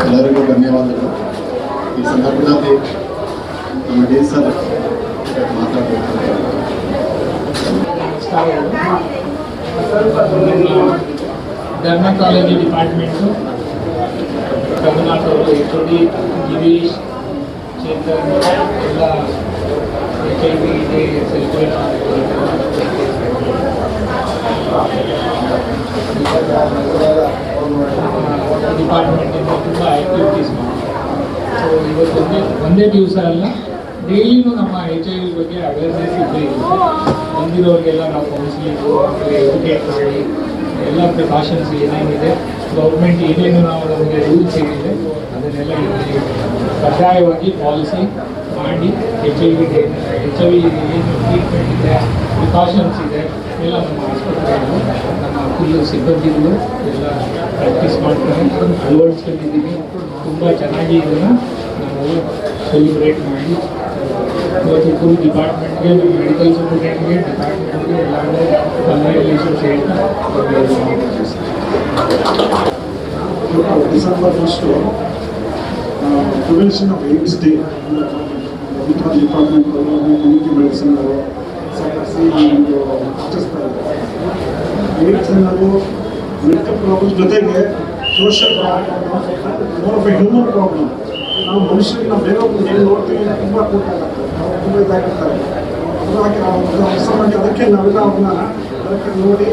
ಎಲ್ಲರಿಗೂ ಧನ್ಯವಾದಗಳು. ಈ ಸಂದರ್ಭದಲ್ಲಿ ನಮ್ಮ ಡಿ ಸರ್ ಮಾತಾಡಬೇಕು. ಡರ್ಮಟಾಲಜಿ ಡಿಪಾರ್ಟ್ಮೆಂಟು ರಘುನಾಥ್ ಅವರು HOD ಗಿರೀಶ್ ಚೇತನ್ ಎಲ್ಲ HIV ಇದೆ ಸೆಲೆಬ್ರೇಟ್ ಡಿಪಾರ್ಟ್ಮೆಂಟಿಂದ ತುಂಬ ಆ್ಯಕ್ಟಿವಿಟೀಸ್ ಮಾಡಿ. ಸೊ ಇವತ್ತು ಒಂದೇ ದಿವಸ ಅಲ್ಲ, ಡೈಲಿನೂ ನಮ್ಮ HIV ಬಗ್ಗೆ ಅವೇರ್ನೆಸ್ ಇದ್ದೇ ಇರುತ್ತೆ. ಬಂದಿರೋರಿಗೆಲ್ಲ ನಾವು ಕೌನ್ಸಿಲಿಂಗು ಎಜುಕೇಟ್ ಮಾಡಿ ಎಲ್ಲ ಪ್ರಿಕಾಷನ್ಸ್ ಏನೇನಿದೆ, ಗೌರ್ಮೆಂಟ್ ಏನೇನು ನಾವು ನಮಗೆ ರೂಲ್ಸ್ ಏನಿದೆ ಅದನ್ನೆಲ್ಲ ಕಡ್ಡಾಯವಾಗಿ ಪಾಲಿಸಿ ಮಾಡಿ HIV ಏನು ಟ್ರೀಟ್ಮೆಂಟ್ ಇದೆ, ಪ್ರಿಕಾಷನ್ಸ್ ಇದೆ ಎಲ್ಲ ನಮ್ಮ ಆಸ್ಪತ್ರೆಗಳು ನಮ್ಮ ಫುಲ್ಲು ಸಿಬ್ಬಂದಿಗಳು ಎಲ್ಲ ಪ್ರಾಕ್ಟೀಸ್ ಮಾಡ್ತಾರೆ, ಅಳವಡಿಸ್ಕೊಂಡಿದ್ದೀವಿ. ತುಂಬ ಚೆನ್ನಾಗಿ ಇದನ್ನು ನಾವು ಸೆಲಿಬ್ರೇಟ್ ಮಾಡಿ ಇವತ್ತು ಫುಲ್ ಡಿಪಾರ್ಟ್ಮೆಂಟ್ಗೆ, ನಮ್ಮ ಮೆಡಿಕಲ್ ಸೂಪರಿಂಟೆಂಡೆಂಟ್ಗೆ, ಡಿಪಾರ್ಟ್ಮೆಂಟ್ಗೆ ಎಲ್ಲರೂ ಕಂಗ್ರ್ಯಾಚುಲೇಷನ್ಸ್ ಹೇಳ್ತಾ December 1 prevention of AIDS day department community medicine ಅವರು ಸೇರಿಸಿ ಒಂದು ಆಚರಿಸ್ತಾ ಇದ್ದಾರೆ. ಏಡ್ಸ್ ಅನ್ನೋದು ಮೆಡಿಕಲ್ ಪ್ರಾಬ್ಲಮ್ ಜೊತೆಗೆ social problem, more of A human problem. ನಾವು ಮನುಷ್ಯರಿಗೆ ನಾವು ಬೇರೆ ಏನು ನೋಡ್ತೀವಿ ತುಂಬ ತುಂಬ ಇದಾಗಿರ್ತಾರೆ. ಹಾಗಾಗಿ ಸಾಮಾನ್ಯ ಅದಕ್ಕೆ ನಾವೆಲ್ಲ ಅವ್ರನ್ನ ಅದಕ್ಕೆ ನೋಡಿ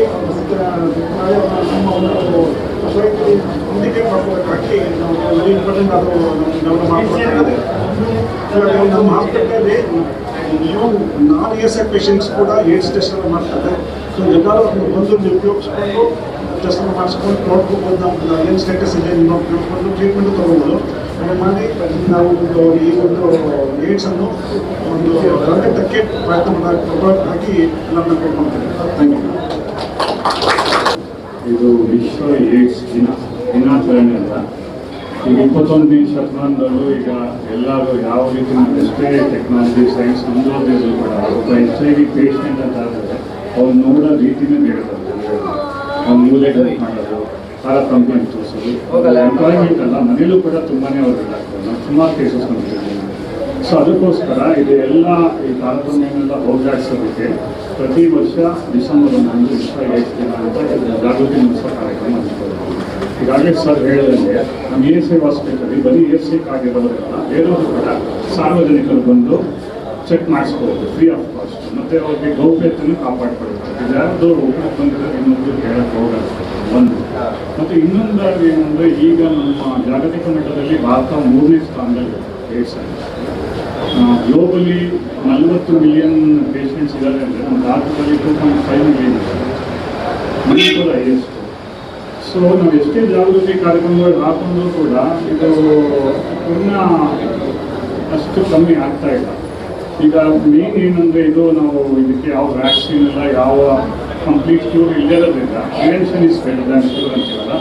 ನಮ್ಮ ಒಂದು ಇಂಡಿಕೇಟ್ ಮಾಡ್ಕೋಬೇಕಾಗಿ ನಾವು ವೆರಿ ಇಂಪಾರ್ಟೆಂಟ್ ಅದು ಡೆವಲಪ್ ಮಾಡ್ಬೇಕಾಗಿದೆ. ಇವಾಗ ನಮ್ಮ ಹಾಸ್ಪಿಟಲಲ್ಲಿ ಈವನ್ ನಾನ್ ASI ಪೇಷಂಟ್ಸ್ ಕೂಡ ಏಡ್ಸ್ ಟೆಸ್ಟ್ ಎಲ್ಲ ಮಾಡ್ತಾರೆ. ಸೊ ಎಲ್ಲರೂ ಬಂದು ಉಪಯೋಗಿಸ್ಕೊಂಡು ಟೆಸ್ಟ್ ಮಾಡಿಸ್ಕೊಂಡು ನೋಡ್ಕೋಬೋದು, ನಮ್ಮ ಏನು ಸ್ಟೇಟಸ್ ಇದೆ ನೋಡ್ಕೊಂಡು ಟ್ರೀಟ್ಮೆಂಟ್ ತೊಗೋಬೋದು. ಮಾಡಿ ನಾವು ಈ ಒಂದು ಏಡ್ಸನ್ನು ಒಂದು ತಡೆಗಟ್ಟಕ್ಕೆ ಪ್ರಯತ್ನ ಹಾಕಿ ಎಲ್ಲರನ್ನ ಕೊಡ್ಕೊಳ್ತೇವೆ. Thank you. ಇದು ವಿಶ್ವ ಏಡ್ಸ್ ದಿನಾಚರಣೆ ಅಂತ. ಈಗ 21ನೇ ಶತಮಾನದಲ್ಲೂ ಈಗ ಎಲ್ಲರೂ ಯಾವ ರೀತಿ ಎಷ್ಟೇ ಟೆಕ್ನಾಲಜಿ ಸೈನ್ಸ್ ಮುಂದುವರೆದಿದ್ರು ಕೂಡ ಒಬ್ಬ HIV ಪೇಷಂಟ್ ಅಂತ ಆದರೆ ಅವ್ರು ನೋಡೋ ರೀತಿನೇ ಬೇರೆ ಬರ್ತದೆ. ಅವ್ರು ಮೂಲೆಗಳು ಮಾಡೋದು, ಸಾಲ ಕಂಪ್ಲೇಂಟ್ ತೋರಿಸೋದು, ಎಂಪ್ಲಾಯ್ಮೆಂಟ್ ಅಲ್ಲ ಮನೇಲೂ ಕೂಡ ತುಂಬಾ ಅವ್ರಿಗೆ ಆಗ್ತದೆ. ನಾವು ಸುಮಾರು ಕೇಸಸ್ ನೋಡ್ತಿದ್ದೀವಿ. ಸೊ ಅದಕ್ಕೋಸ್ಕರ ಇದು ಎಲ್ಲ ಈ ತಾರತಮ್ಯನೆಲ್ಲ ಹೋಗಲಾಡಿಸೋದಕ್ಕೆ ಪ್ರತಿ ವರ್ಷ ಡಿಸೆಂಬರ್ 1 ವಿಶ್ವ ಏಡ್ಸ್ ದಿನ ಅಂತ ಜಾಗೃತಿ ಮೂಡಿಸೋ ಕಾರ್ಯಕ್ರಮ ಹಂಚ್ಕೊಳ್ಳೋದು. ಈಗಾಗಲೇ ಸರ್ ಹೇಳಿದಂಗೆ ನಮ್ಮ ASI ಹಾಸ್ಪಿಟಲ್ ಬರೀ ASI ಆಗಿರೋದ್ರಿಂದ ಬೇರೆಯವರು ಕೂಡ ಸಾರ್ವಜನಿಕರು ಬಂದು ಚೆಕ್ ಮಾಡಿಸ್ಬೋದು ಫ್ರೀ ಆಫ್ ಕಾಸ್ಟ್. ಮತ್ತು ಅವ್ರಿಗೆ ಗೌಪ್ಯತೆಯನ್ನು ಕಾಪಾಡ್ಕೊಳ್ತಾರೆ. ಇದು ಯಾರ್ದು ಒಬ್ಬರು ಬಂದರೆ ಇನ್ನೊಬ್ರು ಹೇಳಕ್ಕೆ ಹೋಗಲ್ಲ ಒಂದು. ಮತ್ತು ಇನ್ನೊಂದಾಗಿ ಏನಂದರೆ ಈಗ ನಮ್ಮ ಜಾಗತಿಕ ಮಟ್ಟದಲ್ಲಿ ಭಾರತ 3ನೇ ಸ್ಥಾನದಲ್ಲಿ ಏಡ್ಸ್ ಆಗಿದೆ. ಗ್ಲೋಬಲಿ 40 ಮಿಲಿಯನ್ ಪೇಷಂಟ್ಸ್ ಇದ್ದಾರೆ ಅಂದರೆ ನಮ್ಮ ಭಾರತದಲ್ಲಿ 2.5 ಮಿಲಿಯನ್ ಇದ್ದಾರೆ. ಕೂಡ ಹೈಯೆಸ್ಟ್. ಸೊ ನಾವು ಎಷ್ಟೇ ಜಾಗೃತಿ ಕಾರ್ಯಕ್ರಮಗಳು ಹಾಕೊಂಡ್ರೂ ಕೂಡ ಇದು ಪುನಃ ಅಷ್ಟು ಕಮ್ಮಿ ಆಗ್ತಾ ಇಲ್ಲ. ಈಗ ಮೇನ್ ಏನಂದರೆ ಇದು ನಾವು ಇದಕ್ಕೆ ಯಾವ ವ್ಯಾಕ್ಸಿನ್ ಇಲ್ಲ, ಯಾವ ಕಂಪ್ಲೀಟ್ ಕ್ಯೂರ್ ಇಲ್ಲದಿರೋದ್ರಿಂದ prevention is better than cure ಅಂತೀವಲ್ಲ,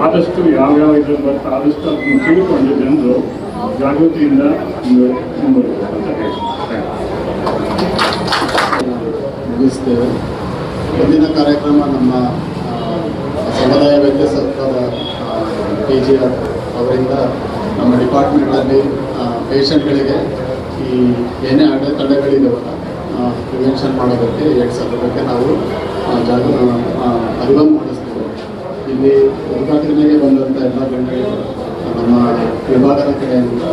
ಆದಷ್ಟು ಯಾವ್ಯಾವ ಇದ್ರಲ್ಲಿ ಬರುತ್ತೆ ಆದಷ್ಟು ಅದನ್ನು ತಿಳ್ಕೊಂಡು ಜನರು ಜಾಗೃತಿಯಿಂದ ಮುಂದುವರಿಬೇಕು ಅಂತ ಹೇಳ್ತಾರೆ. ಮುಗಿಸ್ತೇವೆ. ಮುಂದಿನ ಕಾರ್ಯಕ್ರಮ ನಮ್ಮ ಸಮುದಾಯ ವೈದ್ಯ ಸಂಸ್ಥಾದ KGR ಅವರಿಂದ ನಮ್ಮ ಡಿಪಾರ್ಟ್ಮೆಂಟಲ್ಲಿ ಪೇಷಂಟ್ಗಳಿಗೆ ಈ ಏನೇ ಅಡೆತಡೆಗಳಿದಾವಲ್ಲ ಪ್ರಿವೆನ್ಷನ್ ಮಾಡೋದಕ್ಕೆ ಏಡ್ಸ್ ಅದ್ರ ಬಗ್ಗೆ ನಾವು ಅರಿವನ್ನು ಮಾಡಿಸ್ತೇವೆ. ಇಲ್ಲಿ ಉದ್ಘಾಟನೆಗೆ ಬಂದಂಥ ಎಲ್ಲ ಗಣ್ಯರು ನಮ್ಮ ವಿಭಾಗದ ಕಡೆಯಿಂದ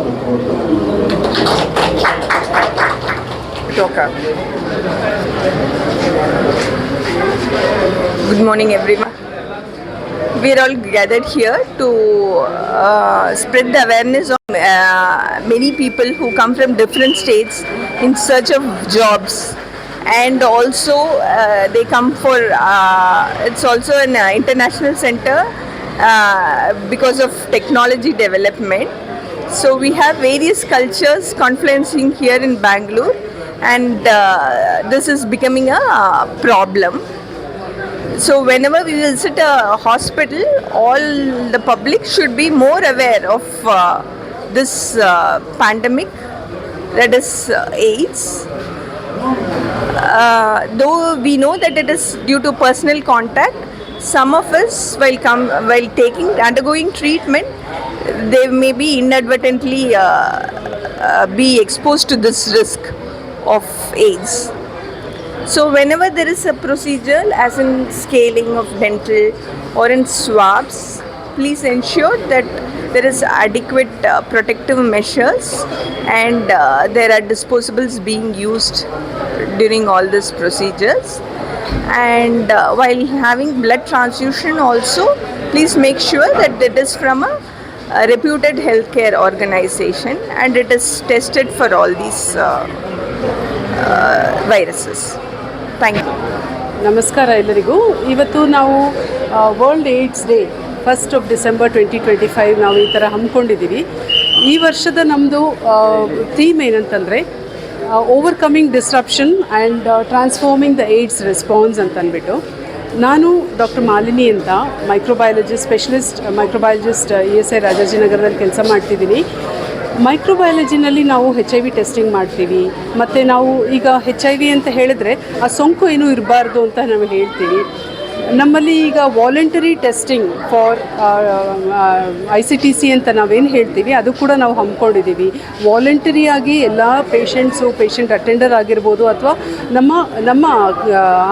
Good morning, everyone. We are all gathered here to spread the awareness of many people who come from different states in search of jobs, and also they come for it's also an international center because of technology development. So we have various cultures confluencing here in Bangalore, and this is becoming a problem. So whenever we visit a hospital, all the public should be more aware of this pandemic, that is AIDS. Though we know that it is due to personal contact, some of us while undergoing treatment, they may be inadvertently be exposed to this risk of AIDS. So whenever there is a procedure, as in scaling of dental or in swabs, please ensure that there is adequate protective measures and there are disposables being used during all these procedures. And while having blood transfusion also, please make sure that it is from a reputed healthcare organization and it is tested for all these viruses. Thank you. ನಮಸ್ಕಾರ ಎಲ್ಲರಿಗೂ. ಇವತ್ತು ನಾವು world AIDS day 1st of December 2025 ನಾವು ಈ ಥರ ಹಮ್ಮಿಕೊಂಡಿದ್ದೀವಿ. ಈ ವರ್ಷದ ನಮ್ಮದು ಥೀಮ್ ಏನಂತಂದರೆ overcoming disruption and transforming the AIDS response ಅಂತ ಅಂದ್ಬಿಟ್ಟು. ನಾನು ಡಾಕ್ಟರ್ ಮಾಲಿನಿ ಅಂತ ಸ್ಪೆಷಲಿಸ್ಟ್ ಮೈಕ್ರೋಬಯಾಲಜಿಸ್ಟ್ ESI ರಾಜಾಜಿನಗರದಲ್ಲಿ ಕೆಲಸ ಮಾಡ್ತಿದ್ದೀನಿ. ಮೈಕ್ರೋಬಯಾಲಜಿನಲ್ಲಿ ನಾವು HIV ಟೆಸ್ಟಿಂಗ್ ಮಾಡ್ತೀವಿ ಮತ್ತು ನಾವು ಈಗ HIV ಅಂತ ಹೇಳಿದ್ರೆ ಆ ಸೋಂಕು ಏನೂ ಇರಬಾರ್ದು ಅಂತ ನಾವು ಹೇಳ್ತೀವಿ. ನಮ್ಮಲ್ಲಿ ಈಗ ವಾಲಂಟರಿ ಟೆಸ್ಟಿಂಗ್ ಫಾರ್ ICTC ಅಂತ ನಾವೇನು ಹೇಳ್ತೀವಿ ಅದು ಕೂಡ ನಾವು ಹಮ್ಮಿಕೊಂಡಿದ್ದೀವಿ. ವಾಲಂಟರಿಯಾಗಿ ಎಲ್ಲ ಪೇಷಂಟ್ ಅಟೆಂಡರ್ ಆಗಿರ್ಬೋದು ಅಥವಾ ನಮ್ಮ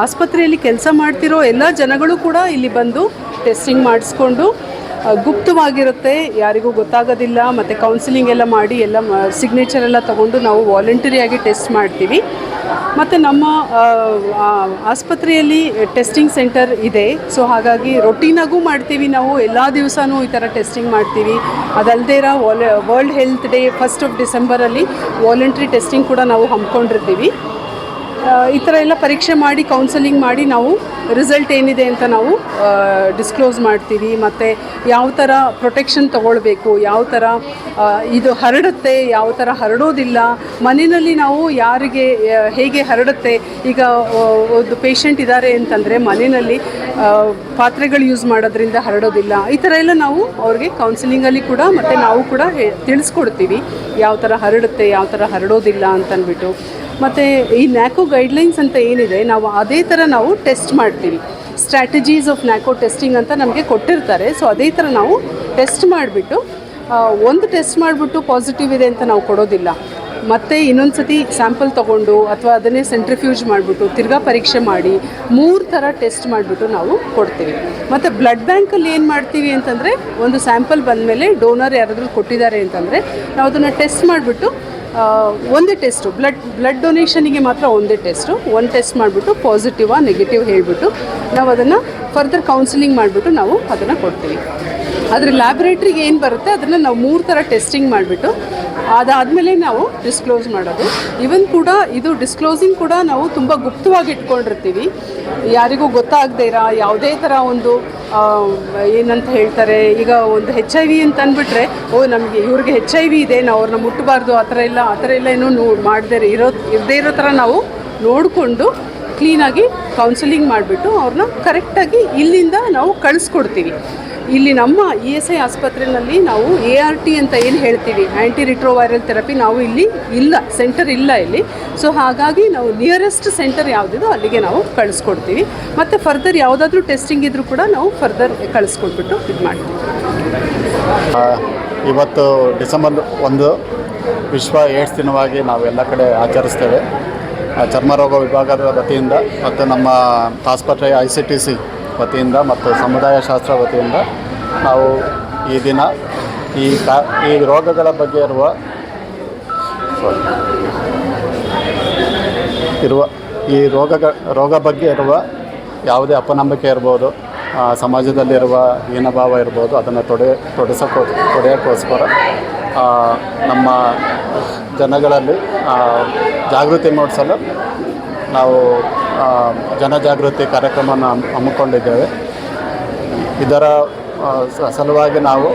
ಆಸ್ಪತ್ರೆಯಲ್ಲಿ ಕೆಲಸ ಮಾಡ್ತಿರೋ ಎಲ್ಲ ಜನಗಳು ಕೂಡ ಇಲ್ಲಿ ಬಂದು ಟೆಸ್ಟಿಂಗ್ ಮಾಡಿಸ್ಕೊಂಡು ಗುಪ್ತವಾಗಿರುತ್ತೆ, ಯಾರಿಗೂ ಗೊತ್ತಾಗೋದಿಲ್ಲ. ಮತ್ತು ಕೌನ್ಸಿಲಿಂಗ್ ಎಲ್ಲ ಮಾಡಿ ಎಲ್ಲ ಸಿಗ್ನೇಚರ್ ಎಲ್ಲ ತೊಗೊಂಡು ನಾವು ವಾಲಂಟರಿಯಾಗಿ ಟೆಸ್ಟ್ ಮಾಡ್ತೀವಿ. ಮತ್ತು ನಮ್ಮ ಆಸ್ಪತ್ರೆಯಲ್ಲಿ ಟೆಸ್ಟಿಂಗ್ ಸೆಂಟರ್ ಇದೆ. ಸೊ ಹಾಗಾಗಿ ರೊಟೀನಾಗೂ ಮಾಡ್ತೀವಿ, ನಾವು ಎಲ್ಲ ದಿವಸನೂ ಈ ಥರ ಟೆಸ್ಟಿಂಗ್ ಮಾಡ್ತೀವಿ. ಅದಲ್ಲದೆ world health day 1st of December voluntary testing ಕೂಡ ನಾವು ಹಮ್ಮಿಕೊಂಡಿರ್ತೀವಿ. ಈ ಥರ ಎಲ್ಲ ಪರೀಕ್ಷೆ ಮಾಡಿ ಕೌನ್ಸಲಿಂಗ್ ಮಾಡಿ ನಾವು ರಿಸಲ್ಟ್ ಏನಿದೆ ಅಂತ ನಾವು ಡಿಸ್ಕ್ಲೋಸ್ ಮಾಡ್ತೀವಿ. ಮತ್ತು ಯಾವ ಥರ ಪ್ರೊಟೆಕ್ಷನ್ ತೊಗೊಳ್ಬೇಕು, ಯಾವ ಥರ ಇದು ಹರಡುತ್ತೆ, ಯಾವ ಥರ ಹರಡೋದಿಲ್ಲ, ಮನೆಯಲ್ಲಿ ನಾವು ಯಾರಿಗೆ ಹೇಗೆ ಹರಡುತ್ತೆ. ಈಗ ಒಂದು ಪೇಷಂಟ್ ಇದ್ದಾರೆ ಅಂತಂದರೆ ಮನೆಯಲ್ಲಿ ಪಾತ್ರೆಗಳು ಯೂಸ್ ಮಾಡೋದ್ರಿಂದ ಹರಡೋದಿಲ್ಲ. ಈ ಥರ ಎಲ್ಲ ನಾವು ಅವ್ರಿಗೆ ಕೌನ್ಸಿಲಿಂಗಲ್ಲಿ ಕೂಡ ಮತ್ತು ನಾವು ಕೂಡ ತಿಳಿಸ್ಕೊಡ್ತೀವಿ ಯಾವ ಥರ ಹರಡುತ್ತೆ, ಯಾವ ಥರ ಹರಡೋದಿಲ್ಲ ಅಂತಂದ್ಬಿಟ್ಟು. ಮತ್ತು ಈ ನ್ಯಾಕೋ ಗೈಡ್ಲೈನ್ಸ್ ಅಂತ ಏನಿದೆ ನಾವು ಅದೇ ಥರ ನಾವು ಟೆಸ್ಟ್ ಮಾಡ್ತೀವಿ. ಸ್ಟ್ರಾಟಜೀಸ್ ಆಫ್ ನ್ಯಾಕೋ ಟೆಸ್ಟಿಂಗ್ ಅಂತ ನಮಗೆ ಕೊಟ್ಟಿರ್ತಾರೆ. ಸೊ ಅದೇ ಥರ ನಾವು ಟೆಸ್ಟ್ ಮಾಡಿಬಿಟ್ಟು ಒಂದು ಟೆಸ್ಟ್ ಮಾಡಿಬಿಟ್ಟು ಪಾಸಿಟಿವ್ ಇದೆ ಅಂತ ನಾವು ಕೊಡೋದಿಲ್ಲ. ಮತ್ತು ಇನ್ನೊಂದು ಸತಿ ಸ್ಯಾಂಪಲ್ ತೊಗೊಂಡು ಅಥವಾ ಅದನ್ನೇ ಸೆಂಟ್ರಿಫ್ಯೂಜ್ ಮಾಡಿಬಿಟ್ಟು ತಿರ್ಗಾ ಪರೀಕ್ಷೆ ಮಾಡಿ 3 ಥರ ಟೆಸ್ಟ್ ಮಾಡಿಬಿಟ್ಟು ನಾವು ಕೊಡ್ತೀವಿ. ಮತ್ತು ಬ್ಲಡ್ ಬ್ಯಾಂಕಲ್ಲಿ ಏನು ಮಾಡ್ತೀವಿ ಅಂತಂದರೆ ಒಂದು ಸ್ಯಾಂಪಲ್ ಬಂದಮೇಲೆ ಡೋನರ್ ಯಾರಾದರೂ ಕೊಟ್ಟಿದ್ದಾರೆ ಅಂತಂದರೆ ನಾವು ಅದನ್ನು ಟೆಸ್ಟ್ ಮಾಡಿಬಿಟ್ಟು ಒಂದೇ ಟೆಸ್ಟು ಬ್ಲಡ್ ಡೊನೇಷನಿಗೆ ಮಾತ್ರ ಒಂದೇ ಟೆಸ್ಟು. ಒಂದು ಟೆಸ್ಟ್ ಮಾಡಿಬಿಟ್ಟು ಪಾಸಿಟಿವಾ ನೆಗೆಟಿವ್ ಹೇಳಿಬಿಟ್ಟು ನಾವು ಅದನ್ನು ಫರ್ದರ್ ಕೌನ್ಸಿಲಿಂಗ್ ಮಾಡಿಬಿಟ್ಟು ನಾವು ಅದನ್ನು ಕೊಡ್ತೀವಿ. ಆದರೆ ಲ್ಯಾಬ್ರೇಟ್ರಿಗೆ ಏನು ಬರುತ್ತೆ ಅದನ್ನು ನಾವು 3 ಥರ ಟೆಸ್ಟಿಂಗ್ ಮಾಡಿಬಿಟ್ಟು ಅದಾದಮೇಲೆ ನಾವು ಡಿಸ್ಕ್ಲೋಸ್ ಮಾಡೋದು. ಇವನ್ ಕೂಡ ಇದು ಡಿಸ್ಕ್ಲೋಸಿಂಗ್ ಕೂಡ ನಾವು ತುಂಬ ಗುಪ್ತವಾಗಿ ಇಟ್ಕೊಂಡಿರ್ತೀವಿ. ಯಾರಿಗೂ ಗೊತ್ತಾಗದೇ ಇರೋ ಯಾವುದೇ ಥರ ಒಂದು ಏನಂತ ಹೇಳ್ತಾರೆ, ಈಗ ಒಂದು HIV ಅಂತ ಅಂದ್ಬಿಟ್ರೆ ನಮಗೆ ಇವ್ರಿಗೆ HIV ಇದೆ, ನಾವು ಅವ್ರನ್ನ ಮುಟ್ಟಬಾರ್ದು, ಆ ಥರ ಎಲ್ಲ ಏನೂ ಇರದೇ ಇರೋ ಥರ ನಾವು ನೋಡಿಕೊಂಡು ಕ್ಲೀನಾಗಿ ಕೌನ್ಸಿಲಿಂಗ್ ಮಾಡಿಬಿಟ್ಟು ಅವ್ರನ್ನ ಕರೆಕ್ಟಾಗಿ ಇಲ್ಲಿಂದ ನಾವು ಕಳಿಸ್ಕೊಡ್ತೀವಿ. ಇಲ್ಲಿ ನಮ್ಮ ESI ಆಸ್ಪತ್ರೆಯಲ್ಲಿ ನಾವು ART ಅಂತ ಏನು ಹೇಳ್ತೀವಿ, ಆ್ಯಂಟಿ ರಿಟ್ರೋವೈರಲ್ ಥೆರಪಿ, ನಾವು ಇಲ್ಲಿ ಇಲ್ಲ, ಸೆಂಟರ್ ಇಲ್ಲ ಇಲ್ಲಿ. ಸೊ ಹಾಗಾಗಿ ನಾವು ನಿಯರೆಸ್ಟ್ ಸೆಂಟರ್ ಯಾವುದಿದೋ ಅಲ್ಲಿಗೆ ನಾವು ಕಳಿಸ್ಕೊಡ್ತೀವಿ. ಮತ್ತು ಫರ್ದರ್ ಯಾವುದಾದ್ರೂ ಟೆಸ್ಟಿಂಗ್ ಇದ್ದರೂ ಕೂಡ ನಾವು ಫರ್ದರ್ ಕಳಿಸ್ಕೊಟ್ಬಿಟ್ಟು ಇದು ಮಾಡ್ತೀವಿ. ಇವತ್ತು ಡಿಸೆಂಬರ್ 1 ವಿಶ್ವ ಏಡ್ಸ್ ದಿನವಾಗಿ ನಾವು ಎಲ್ಲ ಕಡೆ ಆಚರಿಸ್ತೇವೆ. ಚರ್ಮರೋಗ ವಿಭಾಗದ ವತಿಯಿಂದ ಮತ್ತು ನಮ್ಮ ಆಸ್ಪತ್ರೆಯ ICTC ವತಿಯಿಂದ ಮತ್ತು ಸಮುದಾಯ ಶಾಸ್ತ್ರ ವತಿಯಿಂದ ನಾವು ಈ ದಿನ ಈ ರೋಗಗಳ ಬಗ್ಗೆ ಈ ರೋಗ ಬಗ್ಗೆ ಇರುವ ಯಾವುದೇ ಅಪನಂಬಿಕೆ ಇರ್ಬೋದು, ಸಮಾಜದಲ್ಲಿರುವ ಹೀನಭಾವ ಇರ್ಬೋದು, ಅದನ್ನು ತೊಡೆಯೋಕ್ಕೋಸ್ಕರ ನಮ್ಮ ಜನಗಳಲ್ಲಿ ಜಾಗೃತಿ ಮೂಡಿಸಲು ನಾವು ಜನಜಾಗೃತಿ ಕಾರ್ಯಕ್ರಮವನ್ನು ಹಮ್ಮಿಕೊಂಡಿದ್ದೇವೆ. ಇದರ ಸಲುವಾಗಿ ನಾವು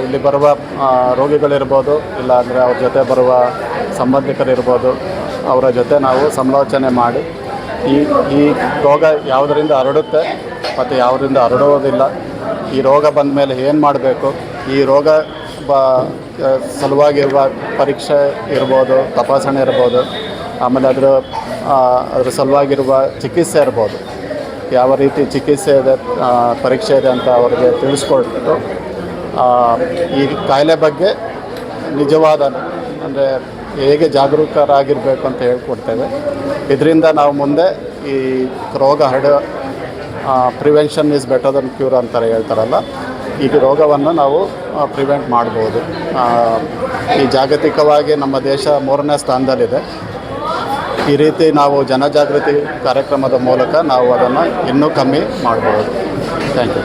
ಇಲ್ಲಿ ಬರುವ ರೋಗಿಗಳಿರ್ಬೋದು, ಇಲ್ಲಾಂದರೆ ಅವ್ರ ಜೊತೆ ಬರುವ ಸಂಬಂಧಿಕರಿರ್ಬೋದು, ಅವರ ಜೊತೆ ನಾವು ಸಮಾಲೋಚನೆ ಮಾಡಿ ಈ ರೋಗ ಯಾವುದರಿಂದ ಹರಡುತ್ತೆ ಮತ್ತು ಯಾವುದರಿಂದ ಹರಡುವುದಿಲ್ಲ, ಈ ರೋಗ ಬಂದ ಮೇಲೆ ಏನು ಮಾಡಬೇಕು, ಈ ರೋಗ ಸಲುವಾಗಿರುವ ಪರೀಕ್ಷೆ ಇರ್ಬೋದು, ತಪಾಸಣೆ ಇರ್ಬೋದು, ಆಮೇಲೆ ಅದರ ಸಲುವಾಗಿರುವ ಚಿಕಿತ್ಸೆ ಇರ್ಬೋದು, ಯಾವ ರೀತಿ ಚಿಕಿತ್ಸೆ ಇದೆ, ಪರೀಕ್ಷೆ ಇದೆ ಅಂತ ಅವರಿಗೆ ತಿಳಿಸ್ಕೊಟ್ಟು ಈ ಕಾಯಿಲೆ ಬಗ್ಗೆ ನಿಜವಾದ ಅಂದರೆ ಹೇಗೆ ಜಾಗರೂಕರಾಗಿರಬೇಕು ಅಂತ ಹೇಳ್ಕೊಡ್ತೇವೆ. ಇದರಿಂದ ನಾವು ಮುಂದೆ ಈ ರೋಗ prevention is better than cure ಅಂತಾರೆ ಹೇಳ್ತಾರಲ್ಲ, ಈ ರೋಗವನ್ನು ನಾವು ಪ್ರಿವೆಂಟ್ ಮಾಡ್ಬೋದು. ಈ ಜಾಗತಿಕವಾಗಿ ನಮ್ಮ ದೇಶ 3ನೇ ಸ್ಥಾನದಲ್ಲಿದೆ. ಈ ರೀತಿ ನಾವು ಜನಜಾಗೃತಿ ಕಾರ್ಯಕ್ರಮದ ಮೂಲಕ ನಾವು ಅದನ್ನು ಇನ್ನೂ ಕಮ್ಮಿ ಮಾಡ್ಬೋದು. Thank you.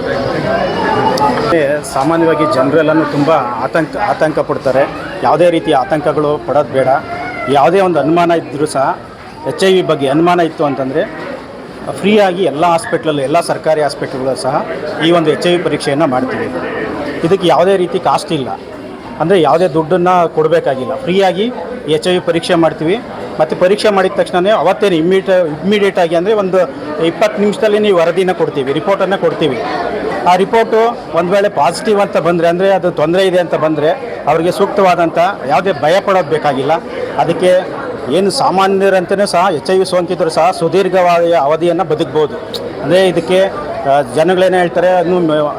ಸಾಮಾನ್ಯವಾಗಿ ಜನರೆಲ್ಲನೂ ತುಂಬ ಆತಂಕ ಪಡ್ತಾರೆ. ಯಾವುದೇ ರೀತಿಯ ಆತಂಕಗಳು ಪಡೋದು ಬೇಡ. ಯಾವುದೇ ಒಂದು ಅನುಮಾನ ಇದ್ದರೂ ಸಹ HIV ಬಗ್ಗೆ ಅನುಮಾನ ಇತ್ತು ಅಂತಂದರೆ ಫ್ರೀಯಾಗಿ ಎಲ್ಲ ಹಾಸ್ಪಿಟ್ಲಲ್ಲೂ, ಎಲ್ಲ ಸರ್ಕಾರಿ ಹಾಸ್ಪಿಟ್ಲ್ಗಳು ಸಹ ಈ ಒಂದು HIV ಪರೀಕ್ಷೆಯನ್ನು ಮಾಡ್ತೀವಿ. ಇದಕ್ಕೆ ಯಾವುದೇ ರೀತಿ ಕಾಸ್ಟ್ ಇಲ್ಲ, ಅಂದರೆ ಯಾವುದೇ ದುಡ್ಡನ್ನು ಕೊಡಬೇಕಾಗಿಲ್ಲ. ಫ್ರೀಯಾಗಿ HIV ಪರೀಕ್ಷೆ ಮಾಡ್ತೀವಿ. ಮತ್ತು ಪರೀಕ್ಷೆ ಮಾಡಿದ ತಕ್ಷಣವೇ ಅವತ್ತೇನು ಇಮ್ಮಿಡಿಯೇಟಾಗಿ ಅಂದರೆ ಒಂದು 20 ನಿಮಿಷದಲ್ಲಿ ನೀವು ವರದಿನ ಕೊಡ್ತೀವಿ, ರಿಪೋರ್ಟನ್ನು ಕೊಡ್ತೀವಿ. ಆ ರಿಪೋರ್ಟು ಒಂದು ವೇಳೆ ಪಾಸಿಟಿವ್ ಅಂತ ಬಂದರೆ, ಅಂದರೆ ಅದು ತೊಂದರೆ ಇದೆ ಅಂತ ಬಂದರೆ ಅವರಿಗೆ ಸೂಕ್ತವಾದಂಥ ಯಾವುದೇ ಭಯ ಪಡೋದು ಬೇಕಾಗಿಲ್ಲ. ಅದಕ್ಕೆ ಏನು ಸಾಮಾನ್ಯರಂತಲೂ ಸಹ HIV ಸೋಂಕಿತರು ಸಹ ಸುದೀರ್ಘವಾದ ಅವಧಿಯನ್ನು ಬದುಕ್ಬೋದು. ಅಂದರೆ ಇದಕ್ಕೆ ಜನಗಳೇನು ಹೇಳ್ತಾರೆ,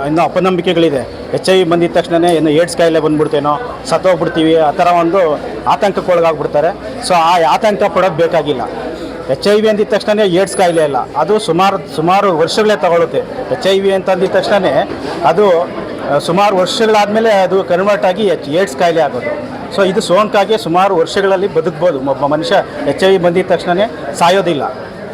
ಇನ್ನೂ ಅಪನಂಬಿಕೆಗಳಿದೆ. HIV ಬಂದಿದ ತಕ್ಷಣ ಏನು ಏಡ್ಸ್ ಕಾಯಿಲೆ ಬಂದುಬಿಡ್ತೇನೋ, ಸತ್ತೋಗ್ಬಿಡ್ತೀವಿ, ಆ ಥರ ಒಂದು ಆತಂಕಕ್ಕೊಳಗಾಗ್ಬಿಡ್ತಾರೆ. ಸೊ ಆ ಆತಂಕ ಪಡೋದು ಬೇಕಾಗಿಲ್ಲ. HIV ಅಂದಿದ ತಕ್ಷಣ ಏಡ್ಸ್ ಕಾಯಿಲೆ ಅಲ್ಲ, ಅದು ಸುಮಾರು ವರ್ಷಗಳೇ ತಗೊಳುತ್ತೆ. HIV ಅಂತ ಅಂದಿದ ತಕ್ಷಣ ಅದು ಸುಮಾರು ವರ್ಷಗಳಾದಮೇಲೆ ಅದು ಕನ್ವರ್ಟ್ ಆಗಿ ಏಡ್ಸ್ ಕಾಯಿಲೆ ಆಗೋದು. ಸೊ ಇದು ಸೋಂಕಾಗಿ ಸುಮಾರು ವರ್ಷಗಳಲ್ಲಿ ಬದುಕ್ಬೋದು. ಒಬ್ಬ ಮನುಷ್ಯ HIV ಬಂದಿದ ತಕ್ಷಣ ಸಾಯೋದಿಲ್ಲ.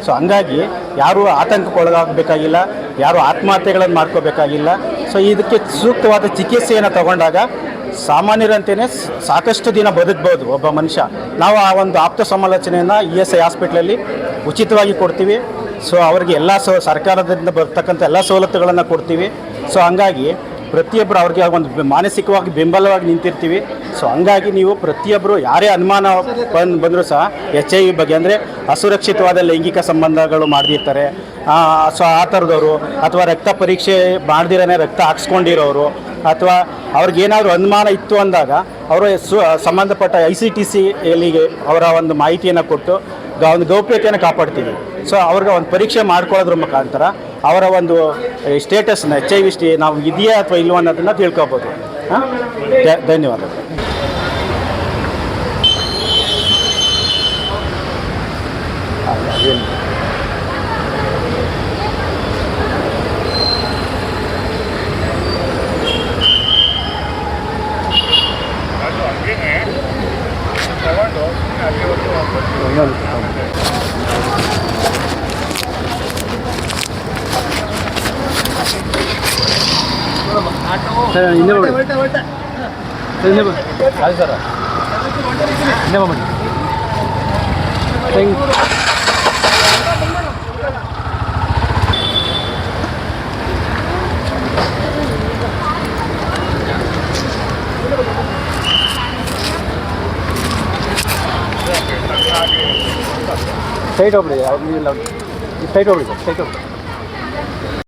ಸೊ ಹಂಗಾಗಿ ಯಾರೂ ಆತಂಕಕ್ಕೊಳಗಾಗಬೇಕಾಗಿಲ್ಲ, ಯಾರೂ ಆತ್ಮಹತ್ಯೆಗಳನ್ನು ಮಾಡ್ಕೋಬೇಕಾಗಿಲ್ಲ. ಸೊ ಇದಕ್ಕೆ ಸೂಕ್ತವಾದ ಚಿಕಿತ್ಸೆಯನ್ನು ತಗೊಂಡಾಗ ಸಾಮಾನ್ಯರಂತೆಯೇ ಸಾಕಷ್ಟು ದಿನ ಬದುಕ್ಬೋದು ಒಬ್ಬ ಮನುಷ್ಯ. ನಾವು ಆ ಒಂದು ಆಪ್ತ ಸಮಾಲೋಚನೆಯನ್ನು ESI ಹಾಸ್ಪಿಟ್ಲಲ್ಲಿ ಉಚಿತವಾಗಿ ಕೊಡ್ತೀವಿ. ಸೊ ಅವರಿಗೆ ಎಲ್ಲ ಸರ್ಕಾರದಿಂದ ಬರ್ತಕ್ಕಂಥ ಎಲ್ಲ ಸವಲತ್ತುಗಳನ್ನು ಕೊಡ್ತೀವಿ. ಸೊ ಹಂಗಾಗಿ ಪ್ರತಿಯೊಬ್ಬರು ಅವ್ರಿಗೆ ಒಂದು ಮಾನಸಿಕವಾಗಿ ಬೆಂಬಲವಾಗಿ ನಿಂತಿರ್ತೀವಿ. ಸೊ ಹಂಗಾಗಿ ನೀವು ಪ್ರತಿಯೊಬ್ಬರು ಯಾರೇ ಅನುಮಾನ ಬಂದರೂ ಸಹ HIV ಬಗ್ಗೆ, ಅಂದರೆ ಅಸುರಕ್ಷಿತವಾದ ಲೈಂಗಿಕ ಸಂಬಂಧಗಳು ಮಾಡಿರ್ತಾರೆ, ಸೊ ಆ ಥರದವರು, ಅಥವಾ ರಕ್ತ ಪರೀಕ್ಷೆ ಮಾಡ್ದಿರೇ ರಕ್ತ ಹಾಕ್ಸ್ಕೊಂಡಿರೋರು, ಅಥವಾ ಅವ್ರಿಗೇನಾದರೂ ಅನುಮಾನ ಇತ್ತು ಅಂದಾಗ ಅವರು ಸಂಬಂಧಪಟ್ಟ ICTC ಎಲ್ಲಿಗೆ ಅವರ ಒಂದು ಮಾಹಿತಿಯನ್ನು ಕೊಟ್ಟು ಒಂದು ಗೌಪ್ಯತೆಯನ್ನು ಕಾಪಾಡ್ತೀವಿ. ಸೊ ಅವ್ರಿಗೆ ಒಂದು ಪರೀಕ್ಷೆ ಮಾಡ್ಕೊಳ್ಳೋದ್ರ ಮುಖಾಂತರ ಅವರ ಒಂದು ಸ್ಟೇಟಸ್ನ HIV ನಾವು ಇದೆಯಾ ಅಥವಾ ಇಲ್ವ ಅನ್ನೋದನ್ನು ತಿಳ್ಕೊಬೋದು. ಧನ್ಯವಾದ. ಸ್ಟ್ರೈಟ್ ಹೋಗ್ಬಿಡಿ, ಸ್ಟ್ರೈಟ್ ಹೋಗ್ಬಿಡಿ.